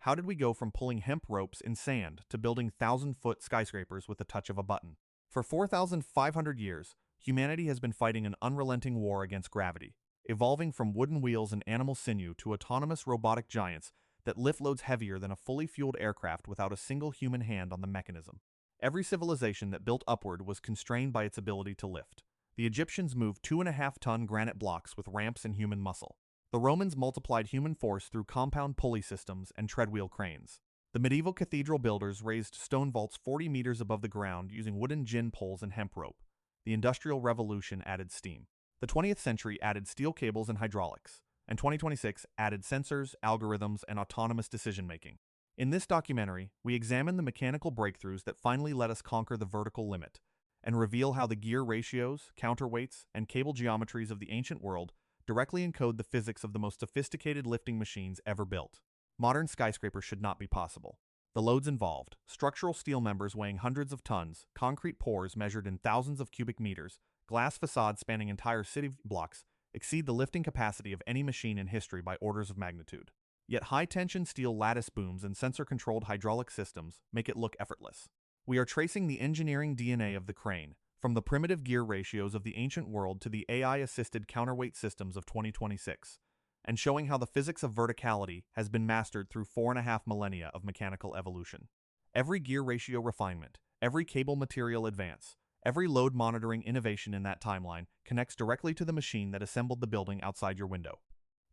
How did we go from pulling hemp ropes in sand to building 1,000-foot skyscrapers with the touch of a button? For 4,500 years, humanity has been fighting an unrelenting war against gravity, evolving from wooden wheels and animal sinew to autonomous robotic giants that lift loads heavier than a fully fueled aircraft without a single human hand on the mechanism. Every civilization that built upward was constrained by its ability to lift. The Egyptians moved 2.5-ton granite blocks with ramps and human muscle. The Romans multiplied human force through compound pulley systems and treadwheel cranes. The medieval cathedral builders raised stone vaults 40 meters above the ground using wooden gin poles and hemp rope. The Industrial Revolution added steam. The 20th century added steel cables and hydraulics, and 2026 added sensors, algorithms, and autonomous decision-making. In this documentary, we examine the mechanical breakthroughs that finally let us conquer the vertical limit, and reveal how the gear ratios, counterweights, and cable geometries of the ancient world directly encode the physics of the most sophisticated lifting machines ever built. Modern skyscrapers should not be possible. The loads involved: structural steel members weighing hundreds of tons, concrete pours measured in thousands of cubic meters, glass facades spanning entire city blocks, exceed the lifting capacity of any machine in history by orders of magnitude. Yet high-tension steel lattice booms and sensor-controlled hydraulic systems make it look effortless. We are tracing the engineering DNA of the crane, from the primitive gear ratios of the ancient world to the AI-assisted counterweight systems of 2026, and showing how the physics of verticality has been mastered through 4.5 millennia of mechanical evolution. Every gear ratio refinement, every cable material advance, every load monitoring innovation in that timeline connects directly to the machine that assembled the building outside your window.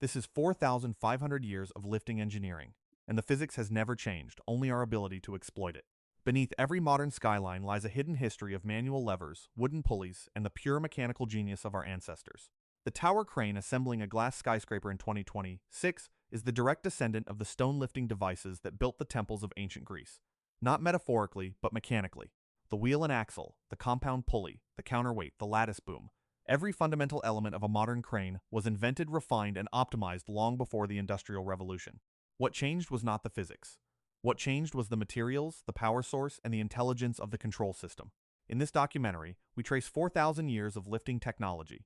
This is 4,500 years of lifting engineering, and the physics has never changed, only our ability to exploit it. Beneath every modern skyline lies a hidden history of manual levers, wooden pulleys, and the pure mechanical genius of our ancestors. The tower crane assembling a glass skyscraper in 2026 is the direct descendant of the stone lifting devices that built the temples of ancient Greece. Not metaphorically, but mechanically. The wheel and axle, the compound pulley, the counterweight, the lattice boom. Every fundamental element of a modern crane was invented, refined, and optimized long before the Industrial Revolution. What changed was not the physics. What changed was the materials, the power source, and the intelligence of the control system. In this documentary, we trace 4,000 years of lifting technology,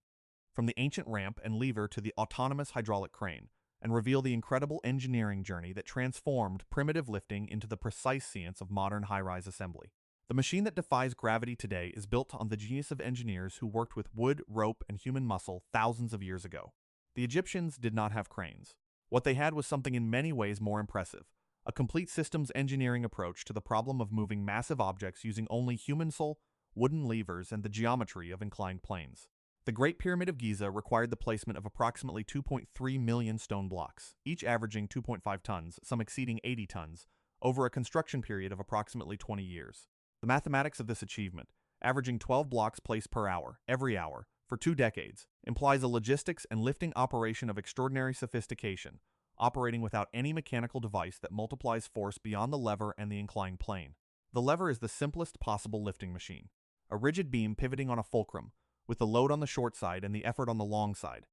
from the ancient ramp and lever to the autonomous hydraulic crane, and reveal the incredible engineering journey that transformed primitive lifting into the precise science of modern high-rise assembly. The machine that defies gravity today is built on the genius of engineers who worked with wood, rope, and human muscle thousands of years ago. The Egyptians did not have cranes. What they had was something in many ways more impressive: a complete systems engineering approach to the problem of moving massive objects using only human muscle, wooden levers, and the geometry of inclined planes. The Great Pyramid of Giza required the placement of approximately 2.3 million stone blocks, each averaging 2.5 tons, some exceeding 80 tons, over a construction period of approximately 20 years. The mathematics of this achievement, averaging 12 blocks placed per hour, every hour, for 2 decades, implies a logistics and lifting operation of extraordinary sophistication, operating without any mechanical device that multiplies force beyond the lever and the inclined plane. The lever is the simplest possible lifting machine: a rigid beam pivoting on a fulcrum, with the load on the short side and the effort on the long side.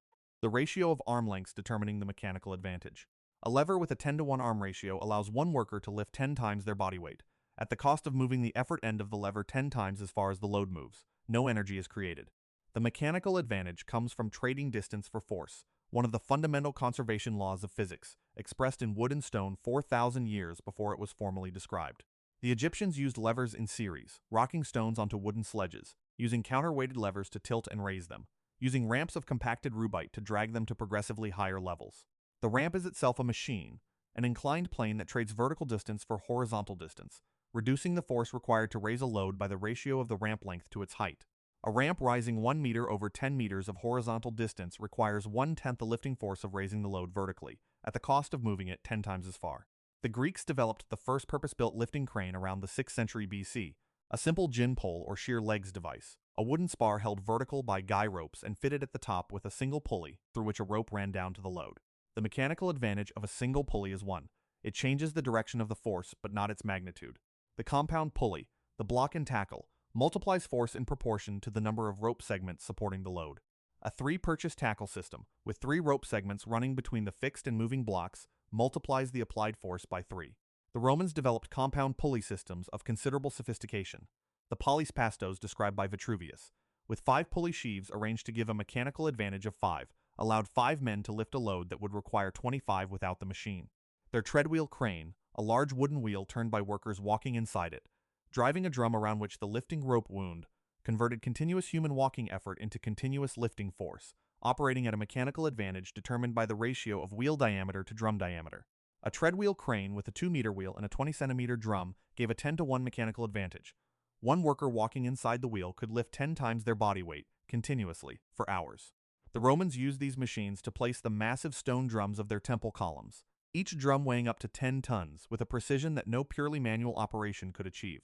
The ratio of arm lengths determining the mechanical advantage. A lever with a 10-to-1 arm ratio allows one worker to lift 10 times their body weight. At the cost of moving the effort end of the lever 10 times as far as the load moves, no energy is created. The mechanical advantage comes from trading distance for force, one of the fundamental conservation laws of physics, expressed in wood and stone 4,000 years before it was formally described. The Egyptians used levers in series, rocking stones onto wooden sledges, using counterweighted levers to tilt and raise them, using ramps of compacted rubite to drag them to progressively higher levels. The ramp is itself a machine, an inclined plane that trades vertical distance for horizontal distance, reducing the force required to raise a load by the ratio of the ramp length to its height. A ramp rising 1 meter over 10 meters of horizontal distance requires 1/10 the lifting force of raising the load vertically, at the cost of moving it 10 times as far. The Greeks developed the first purpose-built lifting crane around the 6th century BC, a simple gin pole or sheer legs device, a wooden spar held vertical by guy ropes and fitted at the top with a single pulley through which a rope ran down to the load. The mechanical advantage of a single pulley is one: it changes the direction of the force but not its magnitude. The compound pulley, the block and tackle, multiplies force in proportion to the number of rope segments supporting the load. A 3-purchase tackle system, with 3 rope segments running between the fixed and moving blocks, multiplies the applied force by 3. The Romans developed compound pulley systems of considerable sophistication. The polyspastoes described by Vitruvius, with 5 pulley sheaves arranged to give a mechanical advantage of 5, allowed 5 men to lift a load that would require 25 without the machine. Their treadwheel crane, a large wooden wheel turned by workers walking inside it, driving a drum around which the lifting rope wound converted continuous human walking effort into continuous lifting force, operating at a mechanical advantage determined by the ratio of wheel diameter to drum diameter. A treadwheel crane with a 2-meter wheel and a 20-centimeter drum gave a 10-to-1 mechanical advantage. One worker walking inside the wheel could lift 10 times their body weight, continuously, for hours. The Romans used these machines to place the massive stone drums of their temple columns, each drum weighing up to 10 tons, with a precision that no purely manual operation could achieve.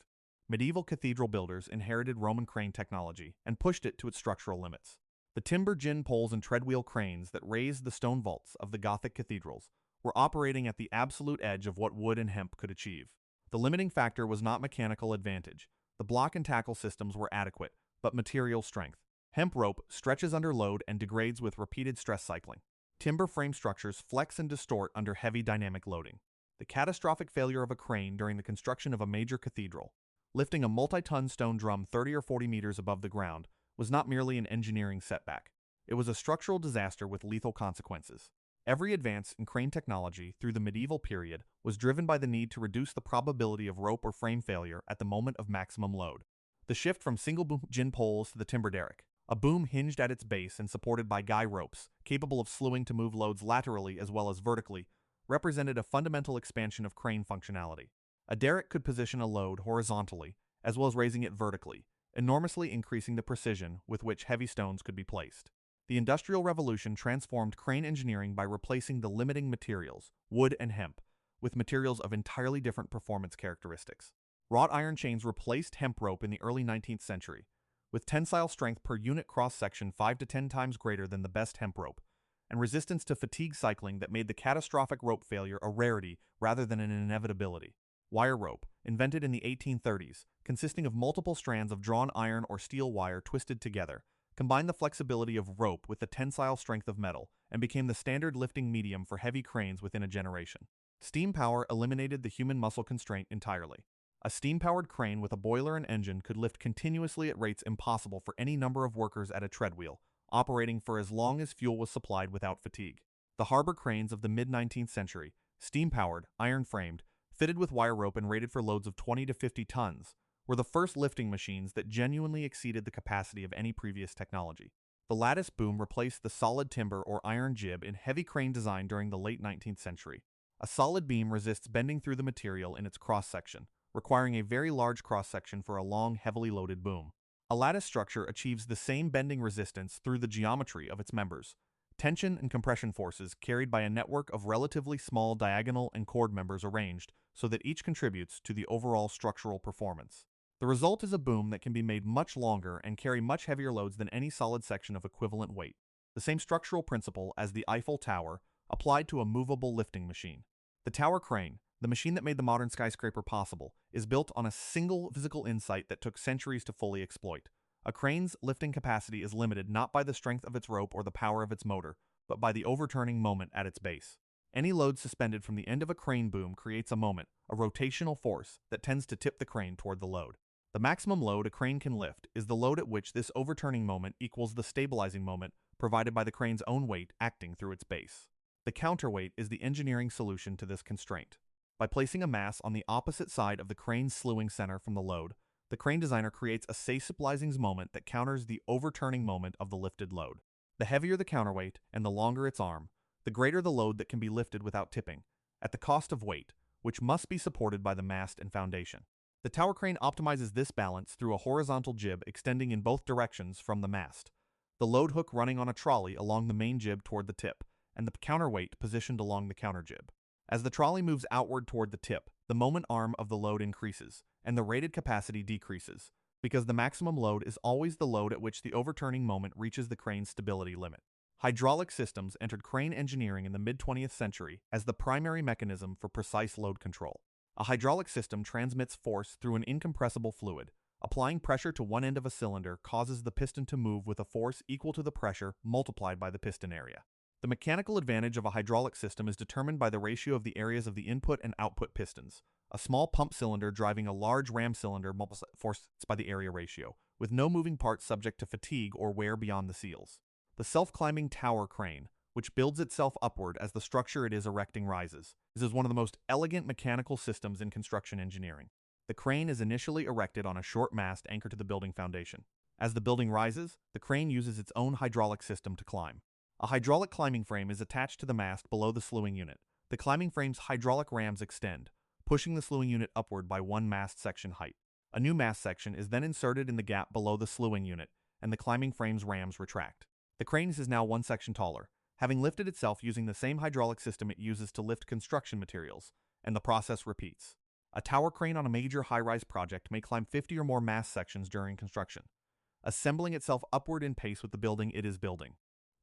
Medieval cathedral builders inherited Roman crane technology and pushed it to its structural limits. The timber gin poles and treadwheel cranes that raised the stone vaults of the Gothic cathedrals were operating at the absolute edge of what wood and hemp could achieve. The limiting factor was not mechanical advantage. The block and tackle systems were adequate, but material strength. Hemp rope stretches under load and degrades with repeated stress cycling. Timber frame structures flex and distort under heavy dynamic loading. The catastrophic failure of a crane during the construction of a major cathedral, lifting a multi-ton stone drum 30 or 40 meters above the ground, was not merely an engineering setback. It was a structural disaster with lethal consequences. Every advance in crane technology through the medieval period was driven by the need to reduce the probability of rope or frame failure at the moment of maximum load. The shift from single boom gin poles to the timber derrick, a boom hinged at its base and supported by guy ropes, capable of slewing to move loads laterally as well as vertically, represented a fundamental expansion of crane functionality. A derrick could position a load horizontally, as well as raising it vertically, enormously increasing the precision with which heavy stones could be placed. The Industrial Revolution transformed crane engineering by replacing the limiting materials, wood and hemp, with materials of entirely different performance characteristics. Wrought iron chains replaced hemp rope in the early 19th century, with tensile strength per unit cross-section 5 to 10 times greater than the best hemp rope, and resistance to fatigue cycling that made the catastrophic rope failure a rarity rather than an inevitability. Wire rope, invented in the 1830s, consisting of multiple strands of drawn iron or steel wire twisted together, combined the flexibility of rope with the tensile strength of metal, and became the standard lifting medium for heavy cranes within a generation. Steam power eliminated the human muscle constraint entirely. A steam-powered crane with a boiler and engine could lift continuously at rates impossible for any number of workers at a treadwheel, operating for as long as fuel was supplied without fatigue. The harbor cranes of the mid-19th century, steam-powered, iron-framed, fitted with wire rope and rated for loads of 20 to 50 tons, were the first lifting machines that genuinely exceeded the capacity of any previous technology. The lattice boom replaced the solid timber or iron jib in heavy crane design during the late 19th century. A solid beam resists bending through the material in its cross-section, requiring a very large cross-section for a long, heavily loaded boom. A lattice structure achieves the same bending resistance through the geometry of its members. Tension and compression forces carried by a network of relatively small diagonal and chord members arranged so that each contributes to the overall structural performance. The result is a boom that can be made much longer and carry much heavier loads than any solid section of equivalent weight. The same structural principle as the Eiffel Tower applied to a movable lifting machine. The tower crane, the machine that made the modern skyscraper possible, is built on a single physical insight that took centuries to fully exploit. A crane's lifting capacity is limited not by the strength of its rope or the power of its motor, but by the overturning moment at its base. Any load suspended from the end of a crane boom creates a moment, a rotational force, that tends to tip the crane toward the load. The maximum load a crane can lift is the load at which this overturning moment equals the stabilizing moment provided by the crane's own weight acting through its base. The counterweight is the engineering solution to this constraint. By placing a mass on the opposite side of the crane's slewing center from the load, the crane designer creates a stabilizing moment that counters the overturning moment of the lifted load. The heavier the counterweight and the longer its arm, the greater the load that can be lifted without tipping, at the cost of weight, which must be supported by the mast and foundation. The tower crane optimizes this balance through a horizontal jib extending in both directions from the mast, the load hook running on a trolley along the main jib toward the tip, and the counterweight positioned along the counter jib. As the trolley moves outward toward the tip, the moment arm of the load increases, and the rated capacity decreases, because the maximum load is always the load at which the overturning moment reaches the crane's stability limit. Hydraulic systems entered crane engineering in the mid-20th century as the primary mechanism for precise load control. A hydraulic system transmits force through an incompressible fluid. Applying pressure to one end of a cylinder causes the piston to move with a force equal to the pressure multiplied by the piston area. The mechanical advantage of a hydraulic system is determined by the ratio of the areas of the input and output pistons. A small pump cylinder driving a large ram cylinder multiplies force by the area ratio, with no moving parts subject to fatigue or wear beyond the seals. The self-climbing tower crane, which builds itself upward as the structure it is erecting rises. This is one of the most elegant mechanical systems in construction engineering. The crane is initially erected on a short mast anchored to the building foundation. As the building rises, the crane uses its own hydraulic system to climb. A hydraulic climbing frame is attached to the mast below the slewing unit. The climbing frame's hydraulic rams extend, pushing the slewing unit upward by one mast section height. A new mast section is then inserted in the gap below the slewing unit, and the climbing frame's rams retract. The crane is now one section taller, having lifted itself using the same hydraulic system it uses to lift construction materials, and the process repeats. A tower crane on a major high-rise project may climb 50 or more mast sections during construction, assembling itself upward in pace with the building it is building.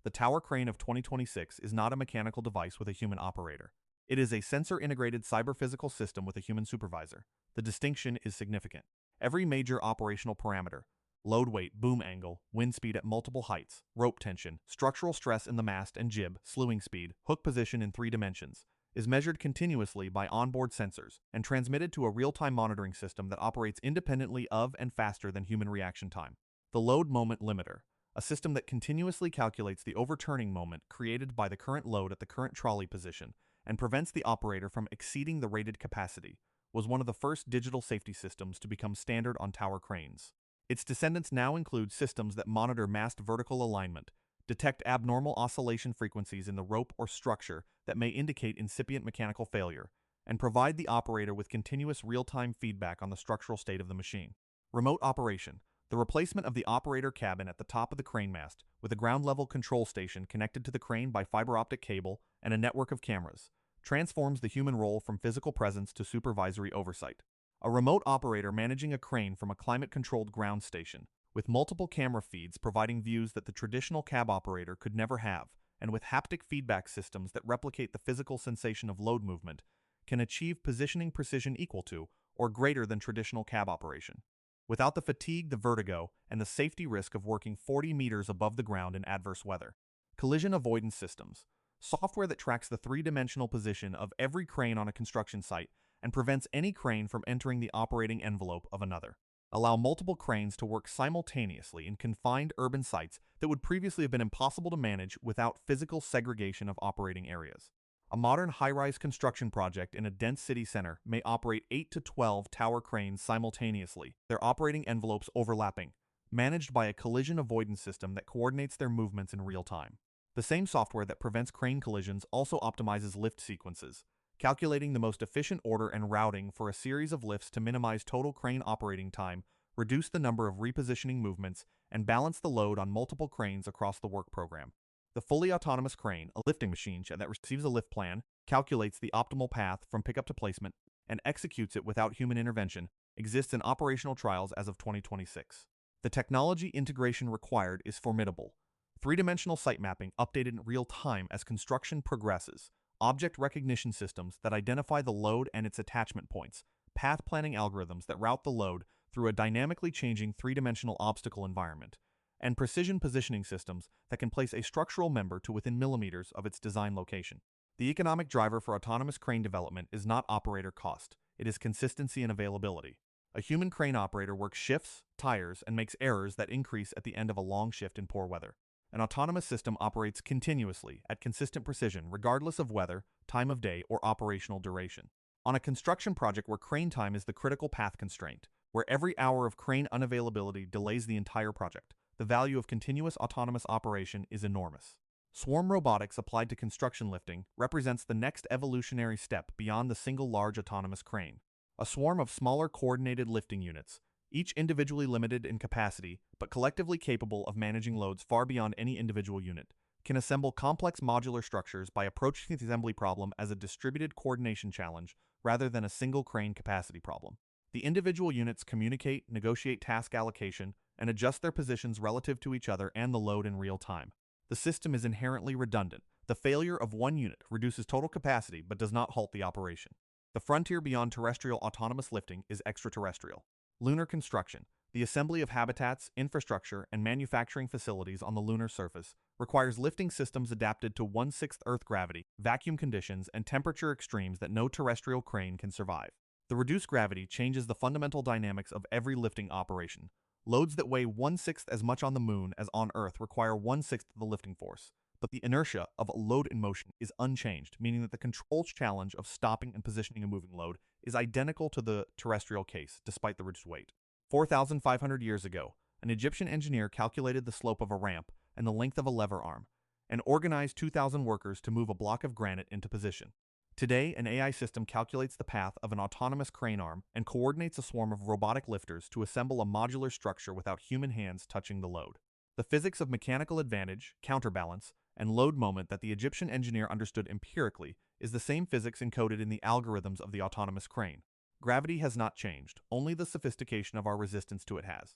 The tower crane of 2026 is not a mechanical device with a human operator. It is a sensor-integrated cyber-physical system with a human supervisor. The distinction is significant. Every major operational parameter, load weight, boom angle, wind speed at multiple heights, rope tension, structural stress in the mast and jib, slewing speed, hook position in 3 dimensions, is measured continuously by onboard sensors and transmitted to a real-time monitoring system that operates independently of and faster than human reaction time. The load moment limiter, a system that continuously calculates the overturning moment created by the current load at the current trolley position and prevents the operator from exceeding the rated capacity, was one of the first digital safety systems to become standard on tower cranes. Its descendants now include systems that monitor mast vertical alignment, detect abnormal oscillation frequencies in the rope or structure that may indicate incipient mechanical failure, and provide the operator with continuous real-time feedback on the structural state of the machine. Remote operation, the replacement of the operator cabin at the top of the crane mast with a ground-level control station connected to the crane by fiber optic cable and a network of cameras, transforms the human role from physical presence to supervisory oversight. A remote operator managing a crane from a climate-controlled ground station, with multiple camera feeds providing views that the traditional cab operator could never have, and with haptic feedback systems that replicate the physical sensation of load movement, can achieve positioning precision equal to or greater than traditional cab operation, without the fatigue, the vertigo, and the safety risk of working 40 meters above the ground in adverse weather. Collision avoidance systems, software that tracks the 3-dimensional position of every crane on a construction site and prevents any crane from entering the operating envelope of another. Allow multiple cranes to work simultaneously in confined urban sites that would previously have been impossible to manage without physical segregation of operating areas. A modern high-rise construction project in a dense city center may operate 8 to 12 tower cranes simultaneously, their operating envelopes overlapping, managed by a collision avoidance system that coordinates their movements in real time. The same software that prevents crane collisions also optimizes lift sequences, calculating the most efficient order and routing for a series of lifts to minimize total crane operating time, reduce the number of repositioning movements, and balance the load on multiple cranes across the work program. The fully autonomous crane, a lifting machine that receives a lift plan, calculates the optimal path from pickup to placement, and executes it without human intervention, exists in operational trials as of 2026. The technology integration required is formidable. 3-dimensional site mapping updated in real time as construction progresses, object recognition systems that identify the load and its attachment points, path planning algorithms that route the load through a dynamically changing 3-dimensional obstacle environment, and precision positioning systems that can place a structural member to within millimeters of its design location. The economic driver for autonomous crane development is not operator cost, it is consistency and availability. A human crane operator works shifts, tires, and makes errors that increase at the end of a long shift in poor weather. An autonomous system operates continuously at consistent precision regardless of weather, time of day, or operational duration. On a construction project where crane time is the critical path constraint, where every hour of crane unavailability delays the entire project, the value of continuous autonomous operation is enormous. Swarm robotics applied to construction lifting represents the next evolutionary step beyond the single large autonomous crane. A swarm of smaller coordinated lifting units, each individually limited in capacity but collectively capable of managing loads far beyond any individual unit, can assemble complex modular structures by approaching the assembly problem as a distributed coordination challenge rather than a single crane capacity problem. The individual units communicate, negotiate task allocation, and adjust their positions relative to each other and the load in real time. The system is inherently redundant. The failure of one unit reduces total capacity but does not halt the operation. The frontier beyond terrestrial autonomous lifting is extraterrestrial. Lunar construction, the assembly of habitats, infrastructure, and manufacturing facilities on the lunar surface, requires lifting systems adapted to 1/6 Earth gravity, vacuum conditions, and temperature extremes that no terrestrial crane can survive. The reduced gravity changes the fundamental dynamics of every lifting operation. Loads that weigh 1/6 as much on the moon as on Earth require 1/6 of the lifting force. but the inertia of a load in motion is unchanged, meaning that the control challenge of stopping and positioning a moving load is identical to the terrestrial case, despite the reduced weight. 4,500 years ago, an Egyptian engineer calculated the slope of a ramp and the length of a lever arm, and organized 2,000 workers to move a block of granite into position. Today, an AI system calculates the path of an autonomous crane arm and coordinates a swarm of robotic lifters to assemble a modular structure without human hands touching the load. The physics of mechanical advantage, counterbalance, and load moment that the Egyptian engineer understood empirically is the same physics encoded in the algorithms of the autonomous crane. Gravity has not changed, only the sophistication of our resistance to it has.